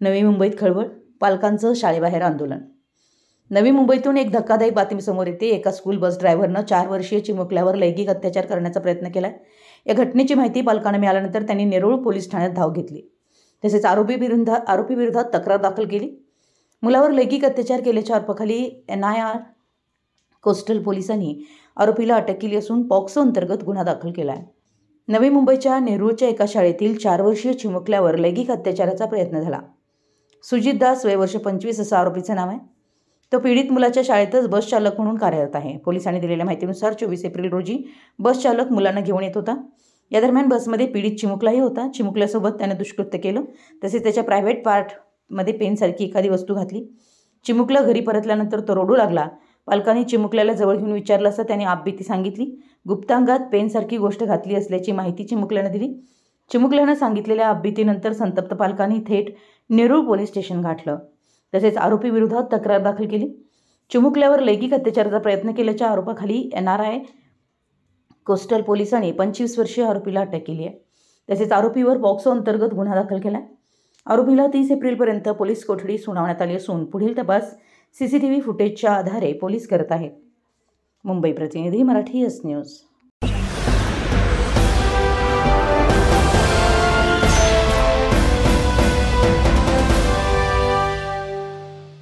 नवी मुंबईत खळबळ, पालकांचं शाळेबाहेर आंदोलन। नवी मुंबईतून एक धक्कादायक बातमी समोर येते। एका स्कूल बस ड्रायव्हरनं 4 वर्षीय चिमुकल्यावर लैंगिक अत्याचार करण्याचा प्रयत्न केलाय। या घटनेची माहिती पालकांना मिळाल्यानंतर त्यांनी नेरूळ पोलीस ठाण्यात धाव घेतली। तसेच आरोपी विरोधात तक्रार दाखल केली। मुलावर लैंगिक अत्याचार केल्याच्या आरोपाखाली NIR कोस्टल पोलिसांनी आरोपीला अटक केली असून पॉक्सो अंतर्गत गुन्हा दाखल केला आहे। नवी मुंबईच्या नेरूळच्या एका शाळेतील 4 वर्षीय चिमुकल्यावर लैंगिक अत्याचाराचा प्रयत्न झाला। सुजित दास वय वर्ष 25 असं आरोपीचं नाव आहे। तो पीडित मुलाच्या शाळेतच बस चालक म्हणून कार्यरत आहे। पोलिसांनी दिलेल्या माहितीनुसार 24 एप्रिल रोजी बस चालक मुलांना घेऊन येत होता। या दरम्यान बसमध्ये पीडित चिमुकलाही होता। चिमुकल्यासोबत त्याने दुष्कृत्य केलं, तसेच त्याच्या प्रायव्हेट पार्टमध्ये पेनसारखी एखादी वस्तू घातली। चिमुकला घरी परतल्यानंतर तो रडू लागला। पालकांनी चिमुकल्याला जवळ घेऊन विचारलं असता त्याने आपबीती सांगितली। गुप्तांगात पेनसारखी गोष्ट घातली असल्याची माहिती चिमुकल्याने दिली। चिमुकल्यानं सांगितलेल्या आपबीतीनंतर संतप्त पालकांनी थेट नेरूळ पोलीस स्टेशन गाठलं। तसेच आरोपी विरोधात तक्रार दाखल केली। चिमुकल्यावर लैंगिक अत्याचाराचा प्रयत्न केल्याच्या आरोपाखाली NRI कोस्टल पोलिसांनी 25 वर्षीय आरोपीला अटक केली आहे। तसेच आरोपीवर पॉक्सो अंतर्गत गुन्हा दाखल केला। आरोपीला 30 एप्रिलपर्यंत पोलीस कोठडी सुनावण्यात आली असून पुढील तपास CCTV फुटेजच्या आधारे पोलीस करत आहेत। मुंबई प्रतिनिधी, मराठी S न्यूज।